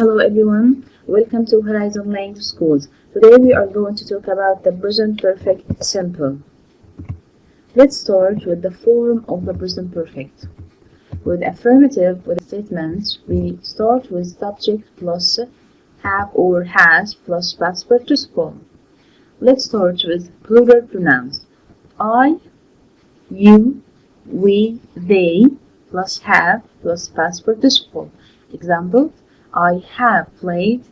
Hello everyone, welcome to Horizon Language Schools. Today we are going to talk about the present perfect simple. Let's start with the form of the present perfect. With affirmative with statements, we start with subject plus have or has plus past participle. Let's start with plural pronouns. I, you, we, they plus have plus past participle. Example: I have played,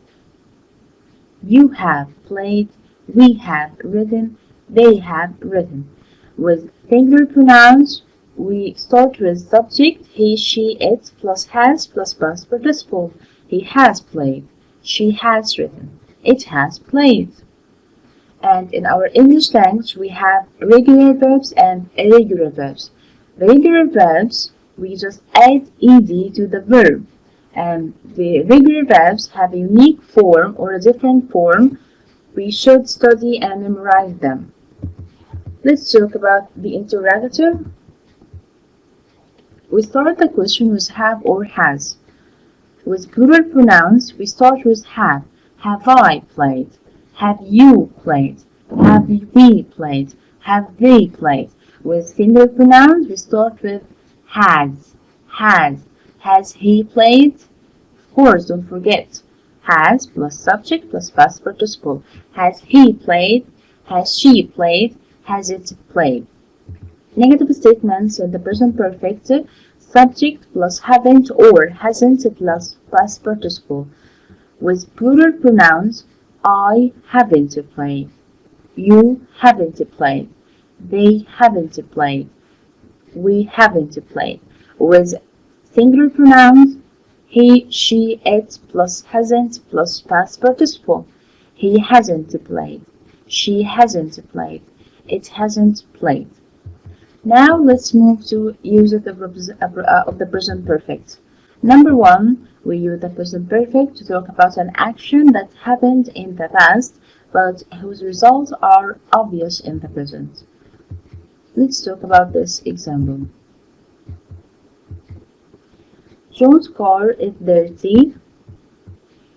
you have played, we have written, they have written. With singular pronouns, we start with subject he, she, it plus has plus past participle. He has played, she has written, it has played. And in our English language, we have regular verbs and irregular verbs. The regular verbs, we just add ed to the verb. And the regular verbs have a unique form or a different form. We should study and memorize them. Let's talk about the interrogative. We start the question with have or has. With plural pronouns, we start with have. Have I played? Have you played? Have we played? Have they played? With singular pronouns, we start with has. Has he played? Of course, don't forget. Has plus subject plus past participle. Has he played? Has she played? Has it played? Negative statements in the present perfect. Subject plus haven't or hasn't plus past participle. With plural pronouns, I haven't played. You haven't played. They haven't played. We haven't played. With singular pronouns, he, she, it plus hasn't plus past participle. He hasn't played. She hasn't played. It hasn't played. Now let's move to use of the present perfect. Number 1, we use the present perfect to talk about an action that happened in the past but whose results are obvious in the present. Let's talk about this example. John's car is dirty.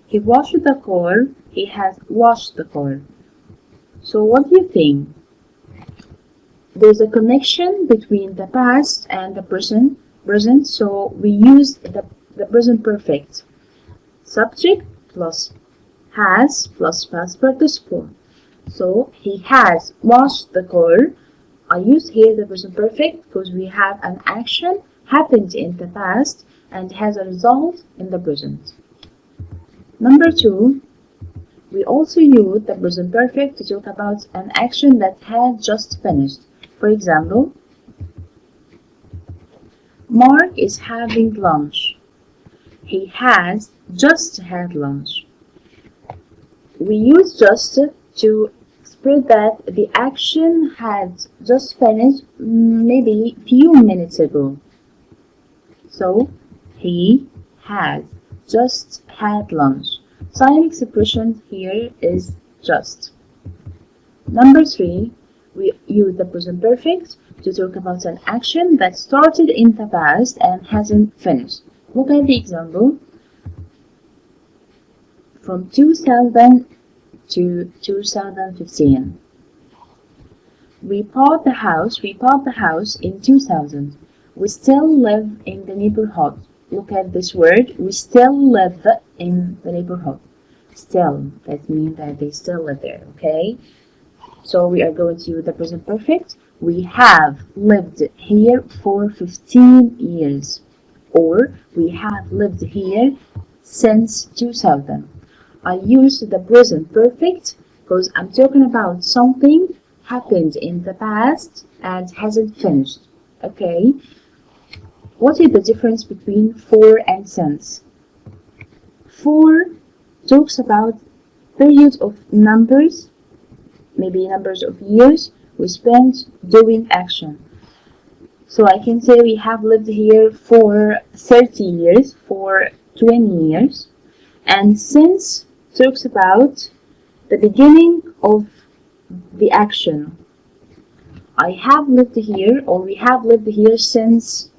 He washed the car. He has washed the car. So what do you think? There's a connection between the past and the present, so we use the present perfect. Subject plus has plus past participle. So he has washed the car. I use here the present perfect because we have an action happened in the past and has a result in the present. Number 2, we also use the present perfect to talk about an action that had just finished. For example, Mark is having lunch. He has just had lunch. We use just to spread that the action had just finished maybe few minutes ago. So, he has just had lunch. Sign expression here is just. Number 3, we use the present perfect to talk about an action that started in the past and hasn't finished. Look at the example. From 2000 to 2015. We bought the house in 2000. We still live in the neighborhood. Look at this word. We still live in the neighborhood. Still, that means that they still live there, okay? So we are going to use the present perfect. We have lived here for 15 years. Or we have lived here since 2000. I use the present perfect because I'm talking about something happened in the past and hasn't finished. Okay? What is the difference between for and since? For talks about periods of numbers, maybe numbers of years we spent doing action. So I can say we have lived here for 30 years, for 20 years. And since talks about the beginning of the action. I have lived here, or we have lived here since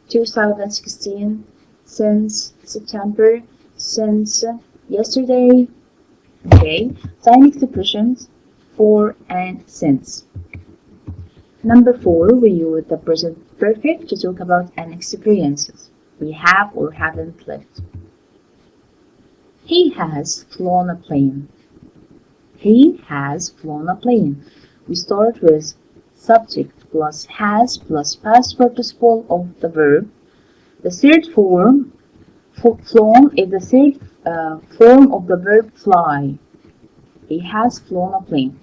2016, since September since, yesterday. Okay, time expressions for and since. Number 4, we use the present perfect to talk about an experiences we have or haven't lived. He has flown a plane. He has flown a plane. We start with subject plus has plus past participle of the verb. The third form, flown, is the third form of the verb fly. He has flown a plane.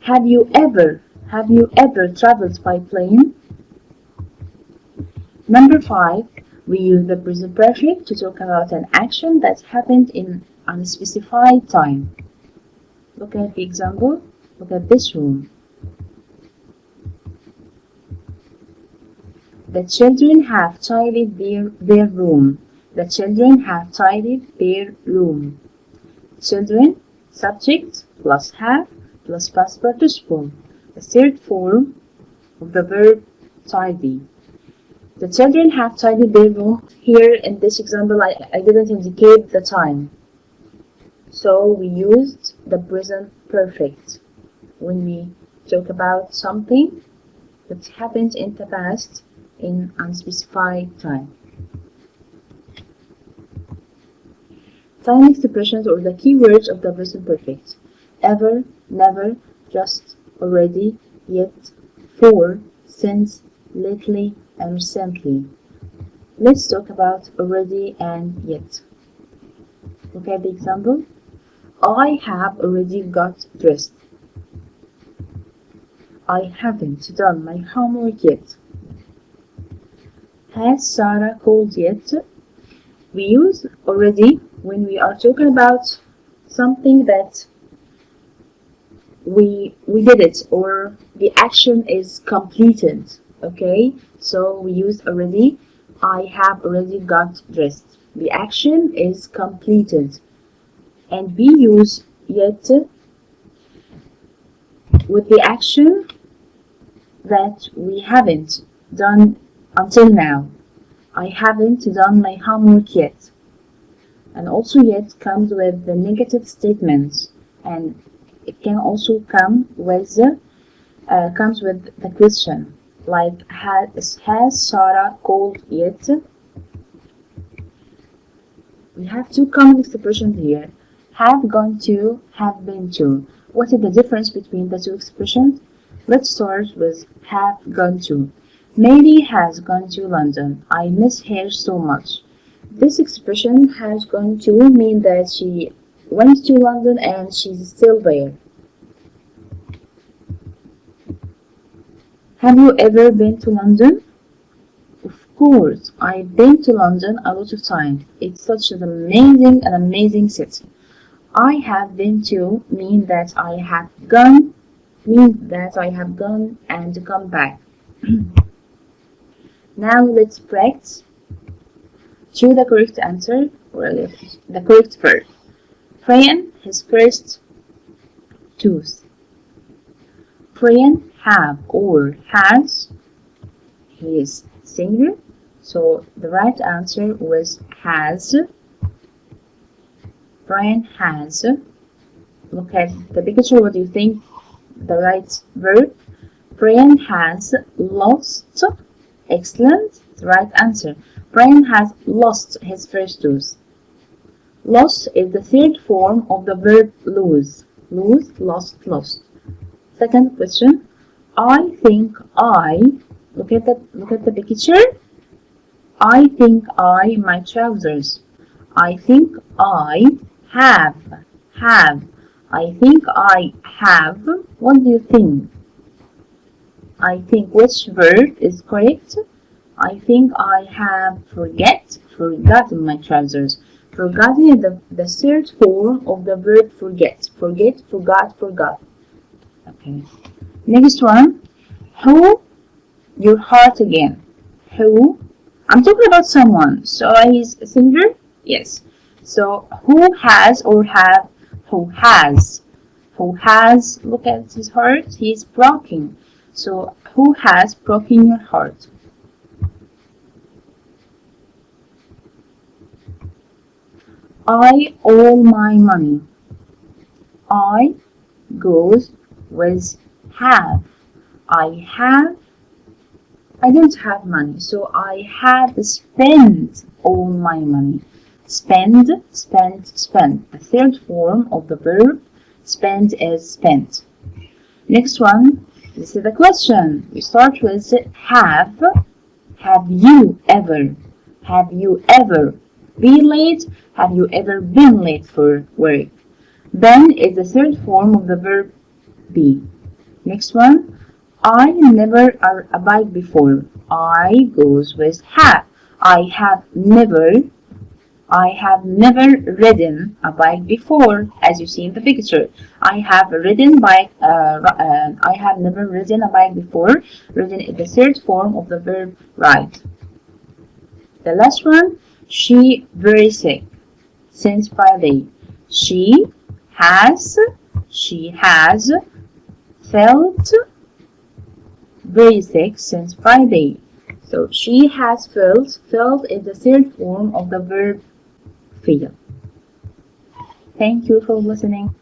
Have you ever traveled by plane? Number 5, we use the present perfect to talk about an action that happened in an unspecified time. Look at the example. Look at this room. The children have tidied their room. The children have tidied their room. Children, subject plus have plus past participle. The third form of the verb tidy. The children have tidied their room. Here in this example, I didn't indicate the time. So we used the present perfect when we talk about something that happened in the past in unspecified time. Time expressions or the key words of the present perfect: ever, never, just, already, yet, for, since, lately, and recently. Let's talk about already and yet. Look at the example. I have already got dressed. I haven't done my homework yet. Has Sarah called yet? We use already when we are talking about something that we did it or the action is completed. Okay, so we use already. I have already got dressed. The action is completed. And we use yet with the action that we haven't done until now. I haven't done my homework yet. And also yet comes with the negative statements, and it can also come with the question, like has Sarah called yet? We have two common expressions here: have gone to, have been to. What is the difference between the two expressions? Let's start with have gone to. Mary has gone to London. I miss her so much. This expression, has gone to, means that she went to London and she's still there. Have you ever been to London? Of course, I've been to London a lot of times. It's such an amazing city. I have been to means that I have gone and come back. Now let's practice. Choose the correct answer or the correct verb. Brian, his first tooth. Brian have or has. He is singular, so the right answer was has. Brian has. Look at the picture. What do you think the right verb? Brian has lost. Excellent. The right answer. Brian has lost his first tooth. Lost is the third form of the verb lose. Lose, lost, lost. Second question. I think I. Look at the picture. I think my trousers. I think I have. I think I have. What do you think? I think which verb is correct? I think I have forgotten my trousers. Forgotten is the third form of the verb forget. Forget, forgot. Okay. Next one. Who? Your heart again. Who? I'm talking about someone. So he's singular? Yes. So who has or have? Who has? Who has? Look at his heart. He's broken. So who has broken your heart? I owe my money. I goes with have. I don't have money, so I have spent all my money. Spend, spent, spent. The third form of the verb spend is spent. Next one, this is the question. We start with have. Have you ever? Have you ever been late? Have you ever been late for work? Been is the third form of the verb be. Next one, I never rode a bike before. I goes with have. I have never ridden a bike before, as you see in the picture. I have never ridden a bike before. Ridden is the third form of the verb ride. The last one, she very sick since Friday. She has felt very sick since Friday. So she has felt. Felt is the third form of the verb feel. Thank you for listening.